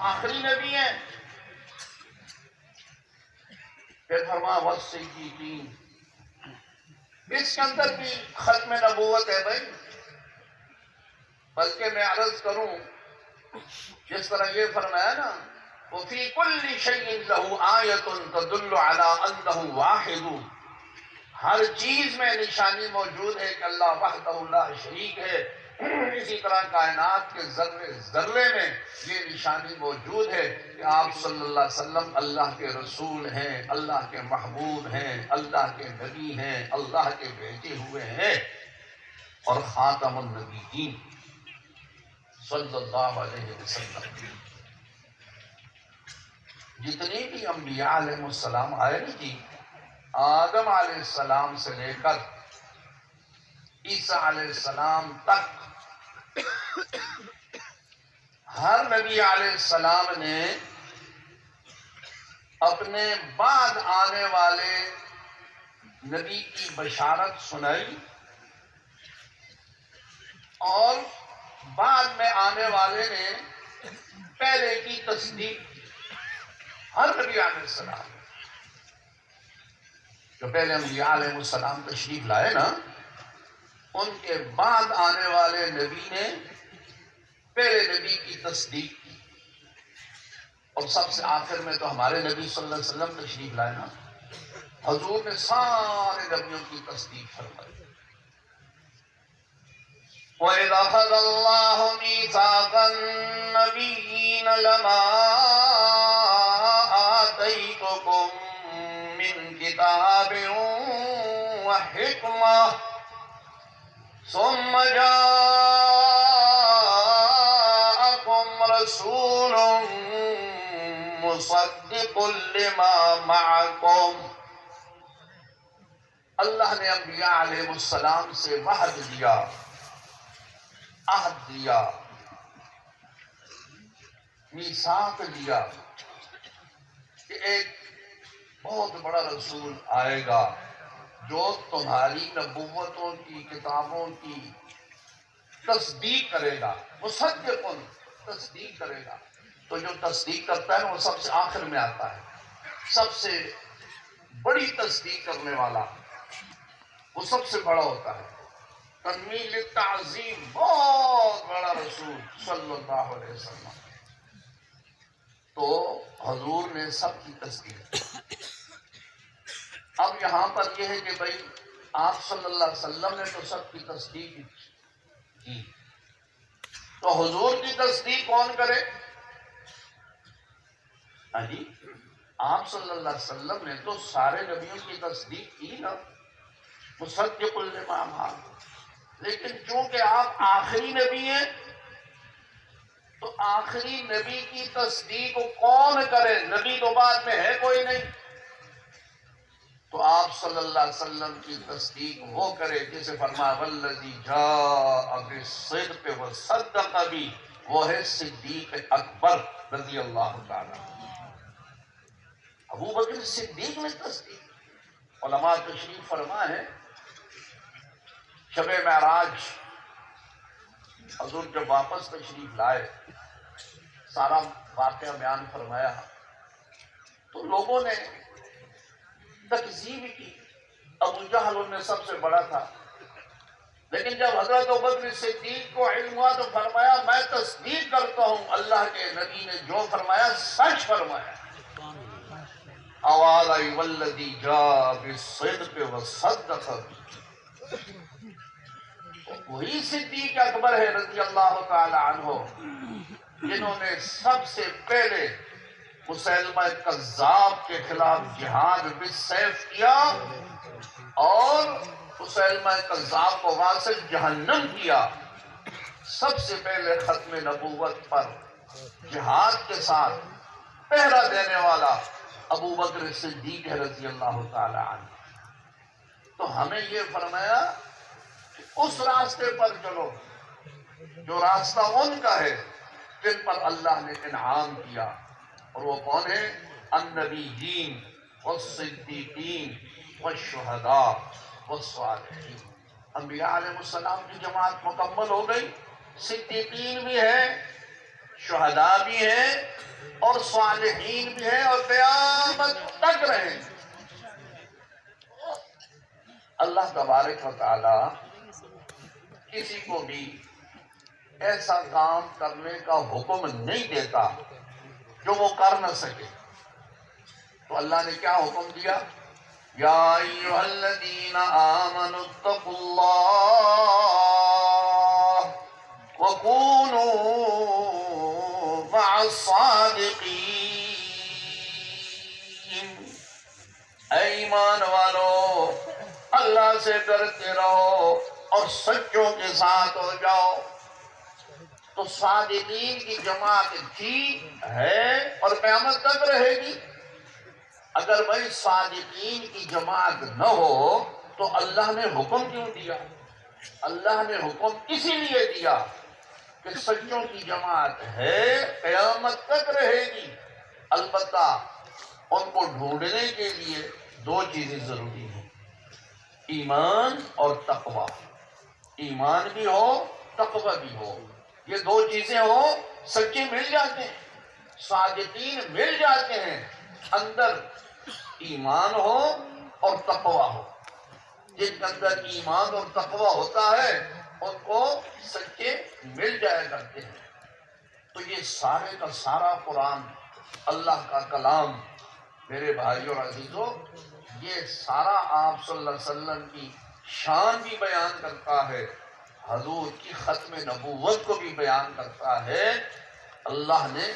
آخری نبی ہیں. پھر فرمایا والصدیقین، اس کے اندر بھی ختم نبوت ہے بھائی. بلکہ میں عرض کروں جس طرح یہ فرمایا نا وفی کل شیء لہ آیۃ تدل علی انہ واحد، ہر چیز میں نشانی موجود ہے کہ اللہ وحدہ لا شریک ہے. اسی طرح کائنات کے ذرے ذرے میں یہ نشانی موجود ہے کہ آپ صلی اللہ علیہ وسلم اللہ کے رسول ہیں، اللہ کے محبوب ہیں، اللہ کے نبی ہیں، اللہ کے بھیجے ہوئے ہیں اور خاتم النبیین صلی اللہ علیہ وسلم. جتنے بھی انبیاء علیہ السلام آئے نا جی، آدم علیہ السلام سے لے کر عیسیٰ علیہ السلام تک، ہر نبی علیہ السلام نے اپنے بعد آنے والے نبی کی بشارت سنائی اور بعد میں آنے والے نے پہلے کی تصدیق. ہر نبی علیہ السلام جو پہلے انبیاء علیہ السلام تشریف لائے نا، ان کے بعد آنے والے نبی نے پہلے نبی کی تصدیق کی. اور سب سے آخر میں تو ہمارے نبی صلی اللہ علیہ وسلم تشریف لائے نا، حضور نے سارے نبیوں کی تصدیق فرمائی. وَإِذْ أَخَذَ اللَّهُ مِيثَاقَ النَّبِيِّينَ لَمَا آتَيْتُكُم مِّن كِتَابٍ وَحِكْمَةٍ ثُمَّ جَاءَكُمْ رَسُولٌ مُصَدِّقٌ لِّمَا مَعَكُمْ. اللہ نے انبیاء علیہ السلام سے وعد دیا، عہد دیا، میثاق دیا کہ ایک بہت بڑا رسول آئے گا جو تمہاری نبوتوں کی کتابوں کی تصدیق کرے گا. مصدق تصدیق کرے گا. تو جو تصدیق کرتا ہے وہ سب سے آخر میں آتا ہے. سب سے بڑی تصدیق کرنے والا وہ سب سے بڑا ہوتا ہے. تنوین للتعظیم، بہت بڑا رسول صلی اللہ علیہ وسلم. تو حضور نے سب کی تصدیق. اب یہاں پر یہ ہے کہ بھائی آپ صلی اللہ علیہ وسلم نے تو سب کی تصدیق کی، تو حضور کی تصدیق کون کرے؟ جی آپ صلی اللہ علیہ وسلم نے تو سارے نبیوں کی تصدیق کی نا، مصدق لما معکم. لیکن چونکہ آپ آخری نبی ہیں تو آخری نبی کی تصدیق کون کرے؟ نبی تو بعد میں ہے کوئی نہیں. تو آپ صلی اللہ علیہ وسلم کی تصدیق وہ کرے جسے فرمایا والذی جاء بالصدق وصدق بھی، وہ ہے صدیق اکبر رضی اللہ تعالی. ابو بکر صدیق نے تصدیق. علماء تشریف فرما ہے شب معراج حضور جب واپس تشریف لائے، سارا واقعہ بیان فرمایا تو لوگوں نے تکذیب کی. ابو جہل ان میں سب سے بڑا تھا، لیکن جب حضرت ابوبکر صدیق کو علم ہوا تو فرمایا میں تصدیق کرتا ہوں اللہ کے نبی نے جو فرمایا سچ فرمایا. آواز آئی والذی جاء بالصدق وصدق. وہی صدیق اکبر ہے رضی اللہ تعالی عنہ جنہوں نے سب سے پہلے مسیلمہ کذاب کے خلاف جہاد بالسیف کیا اور مسیلمہ کذاب کو واصل جہنم کیا. سب سے پہلے ختم نبوت پر جہاد کے ساتھ پہرا دینے والا ابو بکر صدیق ہے رضی اللہ تعالی عنہ. تو ہمیں یہ فرمایا کہ اس راستے پر چلو جو راستہ ان کا ہے جن پر اللہ نے انعام کیا. اور وہ کون ہے؟ النبیین والصدیقین والشہداء والصالحین. انبیاء علیہ السلام کی جماعت مکمل ہو گئی، صدیقین بھی ہیں، شہداء بھی ہیں، اور صالحین بھی ہیں اور قیامت تک رہیں۔ اللہ تبارک و تعالی کسی کو بھی ایسا کام کرنے کا حکم نہیں دیتا جو وہ کر نہ سکے۔ تو اللہ نے کیا حکم دیا؟ یا ایھا الذین آمنوا اتقوا اللہ وکونوا مع الصادقین۔ اے ایمان والو، اللہ سے ڈرتے رہو اور سچوں کے ساتھ ہو جاؤ۔ تو صادقین کی جماعت تھی، ہے اور قیامت تک رہے گی۔ اگر بھائی صادقین کی جماعت نہ ہو تو اللہ نے حکم کیوں دیا؟ اللہ نے حکم اسی لیے دیا کہ سچوں کی جماعت ہے، قیامت تک رہے گی۔ البتہ ان کو ڈھونڈنے کے لیے دو چیزیں ضروری ہیں، ایمان اور تقوی۔ ایمان بھی ہو، تقوی بھی ہو، یہ دو چیزیں ہو، سچے مل جاتے ہیں، صادقین مل جاتے ہیں۔ اندر ایمان ہو اور تقوی ہو، جن کے اندر ایمان اور تقوی ہوتا ہے ان کو سچے مل جایا کرتے ہیں۔ تو یہ سارے کا سارا قرآن اللہ کا کلام، میرے بھائیوں اور عزیزوں، یہ سارا آپ صلی اللہ علیہ وسلم کی شان بھی بیان کرتا ہے، حضور کی ختم نبوت کو بھی بیان کرتا ہے۔ اللہ نے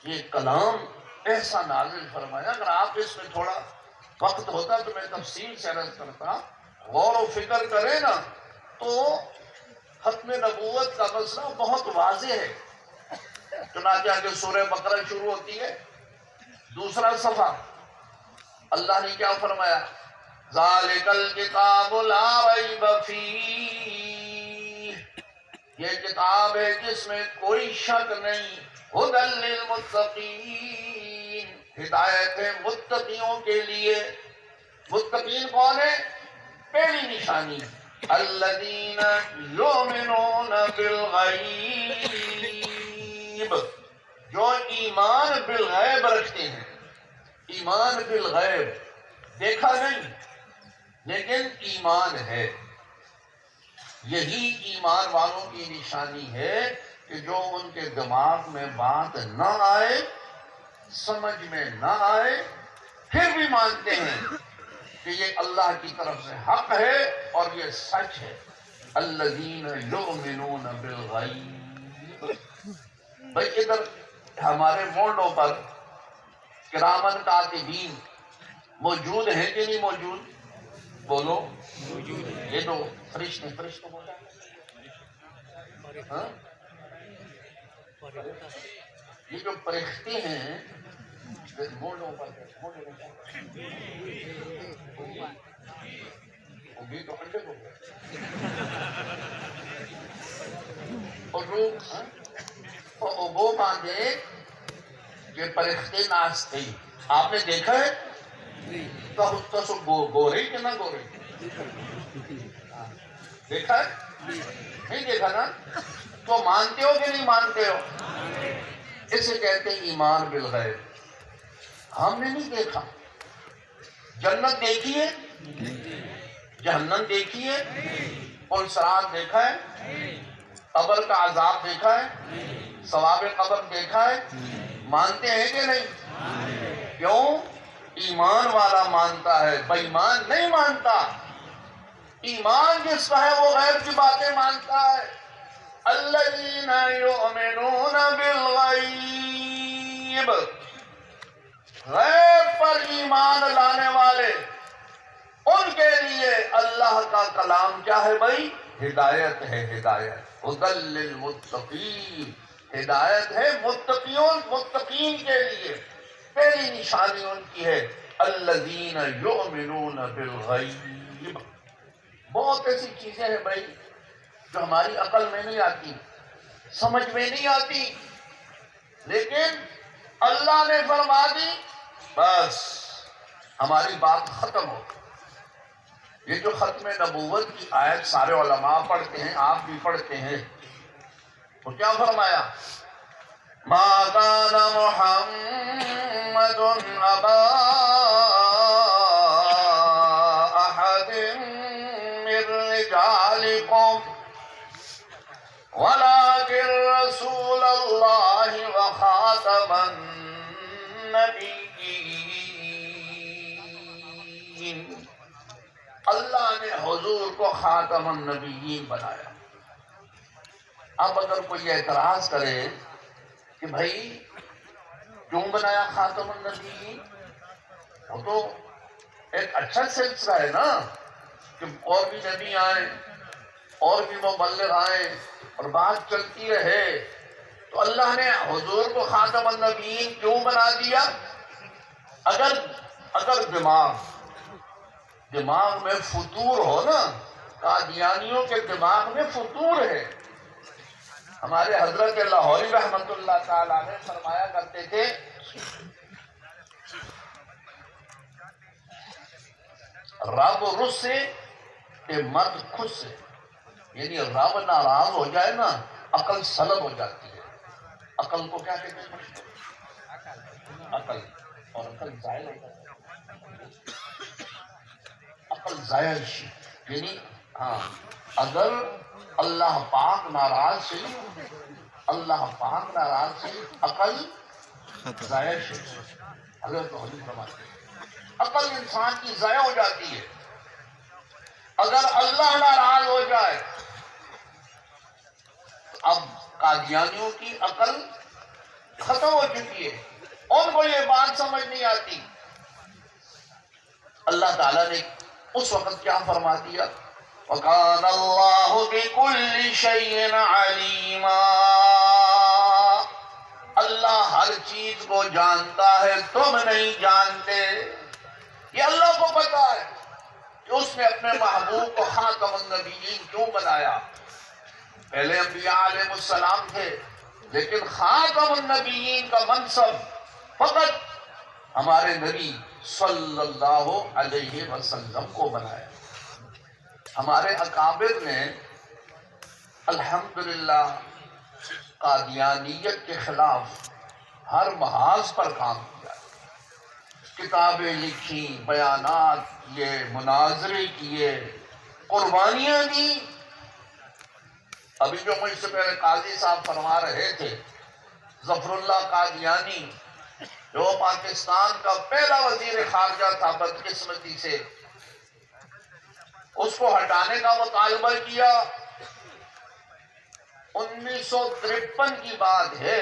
یہ کلام ایسا نازل فرمایا، اگر آپ اس میں تھوڑا وقت ہوتا تو میں تفصیل سے عرض کرتا، غور و فکر کریں نا تو ختم نبوت کا مسئلہ بہت واضح ہے۔ چنانچہ کہ سورہ بقرہ شروع ہوتی ہے، دوسرا صفحہ، اللہ نے کیا فرمایا؟ ذالک الکتاب لا ریب فیہ، یہ کتاب ہے جس میں کوئی شک نہیں، ھدی للمتقین، ہدایت ہے متقیوں کے لیے۔ متقین کون ہے؟ پہلی نشانی، الذین یؤمنون بالغیب، جو ایمان بالغیب رکھتے ہیں۔ ایمان بالغیب، دیکھا نہیں لیکن ایمان ہے۔ یہی ایمان والوں کی نشانی ہے کہ جو ان کے دماغ میں بات نہ آئے، سمجھ میں نہ آئے، پھر بھی مانتے ہیں کہ یہ اللہ کی طرف سے حق ہے اور یہ سچ ہے۔ الذین یؤمنون بالغیب۔ بھائی ادھر ہمارے مولڈوں پر کرامن کاتبین موجود ہیں کہ نہیں موجود؟ بولو، یہ تو فرشتے بولو، ہاں؟ یہ جو فرشتے ہیں مولڈوں پر بھی تو انڈے کو اور وہ باندھے یہ فرشتے ناچتے، آپ نے دیکھا ہے؟ تو گورے کہ نہ گورے؟ دیکھا ہے؟ نہیں دیکھا نا؟ تو مانتے ہو کہ نہیں مانتے ہو؟ اسے کہتے ہیں ایمان بالغیب۔ ہم نے نہیں دیکھا، جنت دیکھی ہے، جہنم دیکھی ہے، اور صراط دیکھا ہے، قبر کا عذاب دیکھا ہے، ثواب قبر دیکھا ہے، مانتے ہیں کہ نہیں؟ کیوں؟ ایمان والا مانتا ہے، بے ایمان نہیں مانتا۔ ایمان جس کا ہے وہ غیب کی باتیں مانتا ہے۔ الذین یؤمنون بالغیب، غیب پر ایمان لانے والے، ان کے لیے اللہ کا کلام کیا ہے بھائی؟ ہدایت ہے، ہدایت، ھدی للمتقین، ہدایت ہے متقین کے لیے۔ پہلی نشانی ان کی ہے الذین یؤمنون بالغیب۔ بہت ایسی چیزیں ہیں بھائی جو ہماری عقل میں نہیں آتی، سمجھ میں نہیں آتی، لیکن اللہ نے فرما دی، بس ہماری بات ختم ہو۔ یہ جو ختم نبوت کی آیت سارے علماء پڑھتے ہیں، آپ بھی پڑھتے ہیں، تو کیا فرمایا؟ ما کان محمد محمد ابا احد من رجالکم ولكن رسول اللہ وخاتم النبیین. اللہ نے حضور کو خاتم النبیین بنایا. اب اگر کوئی اعتراض کرے کہ بھائی کیوں بنایا خاتم النبیین، وہ تو ایک اچھا سلسلہ ہے نا کہ اور بھی نبی آئیں اور بھی مبلغ آئیں اور بات چلتی رہے. تو اللہ نے حضور کو خاتم النبیین کیوں بنا دیا؟ اگر دماغ میں فطور ہو نا، قادیانیوں کے دماغ میں فطور ہے. ہمارے حضرت لاہوری رحمت اللہ تعالیٰ نے فرمایا کرتے تھے رب رس سے کہ مرد خود سے، یعنی رب ناراض ہو جائے نا عقل سلب ہو جاتی ہے. عقل کو کیا کہتے ہیں؟ عقل. اور عقل ضائع ہو جاتی ہے. عقل ضائع یعنی ہاں اگر اللہ پاک ناراض سے عقل ضائع سے حضرت حضور فرماتے ہیں عقل انسان کی ضائع ہو جاتی ہے. اگر اللہ ناراض ہو جائے، اب قادیانیوں کی عقل ختم ہو چکی ہے، ان کو یہ بات سمجھ نہیں آتی. اللہ تعالیٰ نے اس وقت کیا فرما دیا؟ وَكَانَ اللَّهُ بِكُلِّ شَيْءٍ عَلِيمًا. اللہ ہر چیز کو جانتا ہے، تم نہیں جانتے. یہ اللہ کو پتا ہے کہ اس نے اپنے محبوب کو خاتم النبیین کیوں بنایا. پہلے انبیاء علیہ السلام تھے، لیکن خاتم النبیین کا منصب فقط ہمارے نبی صلی اللہ علیہ وسلم کو بنایا. ہمارے اکابر نے الحمدللہ قادیانیت کے خلاف ہر محاذ پر کام کیا، کتابیں لکھی، بیانات کیے، مناظرے کیے، قربانیاں دی. ابھی جو مجھ سے پہلے قاضی صاحب فرما رہے تھے، ظفر اللہ قادیانی جو پاکستان کا پہلا وزیر خارجہ تھا، بدقسمتی سے اس کو ہٹانے کا مطالبہ کیا. 1953 کی بات ہے،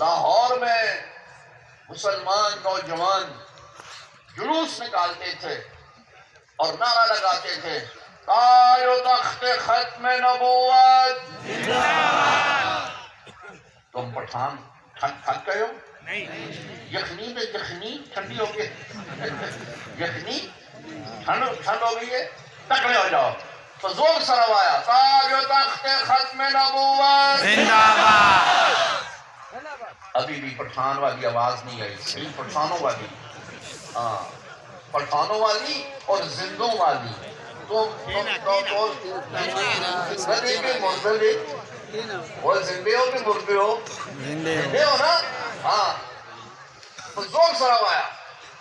لاہور میں مسلمان نوجوان جلوس نکالتے تھے اور نعرہ لگاتے تھے تاج و تخت ختم نبوت. تم پٹھان تھک گئے ہو؟ یخنی میں یخنی ٹھنڈی ہو گئی، یخنی ٹھنڈ ہو گئی ہے، تکڑے ہو جاؤ. تو زور سروایا تاج و تخت ختم نبوت زندہ باد. ابھی بھی پٹھان والی آواز نہیں آئی، صرف پٹھانوں والی، ہاں پٹھانوں والی اور زندوں والی. وہ زندے ہو کہ مردے ہو؟ زندے ہو نا. ہاں تو زور سروایا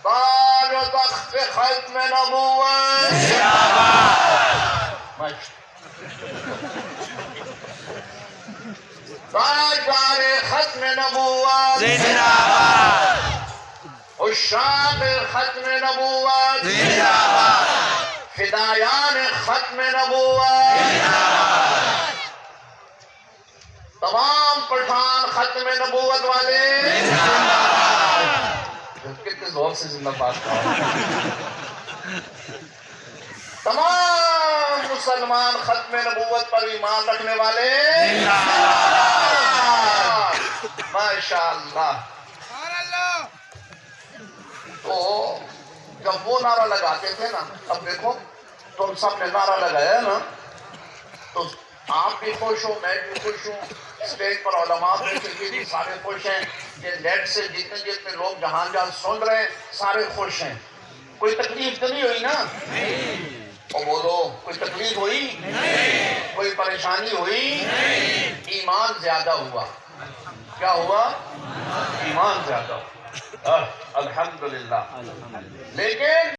تاج و تخت ختم نبوت زندہ باد. تاجدار ختم نبوت زندہ باد. عشاق ختم نبوت زندہ باد. فدایان ختم نبوت زندہ باد. تمام پٹھان ختم نبوت والے زندہ باد. کتنے زور سے زندہ باد کہا. تمام مسلمان ختم نبوت پر ایمان رکھنے والے زندہ باد. ماشاءاللہ. تو جب وہ نعرہ لگاتے تھے نا، اب دیکھو تم سب نے نعرہ لگایا نا، تو آپ بھی خوش ہو، میں بھی خوش ہوں، اسٹیج پر علماء بھی سارے خوش ہیں، یہ نیٹ سے جتنے لوگ جہاں سن رہے ہیں سارے خوش ہیں. کوئی تکلیف تو نہیں ہوئی نا؟ اور بولو کوئی تکلیف ہوئی؟ کوئی پریشانی ہوئی؟ ایمان زیادہ ہوا. کیا ہوا؟ ایمان زیادہ ہو۔ الحمدللہ۔ لیکن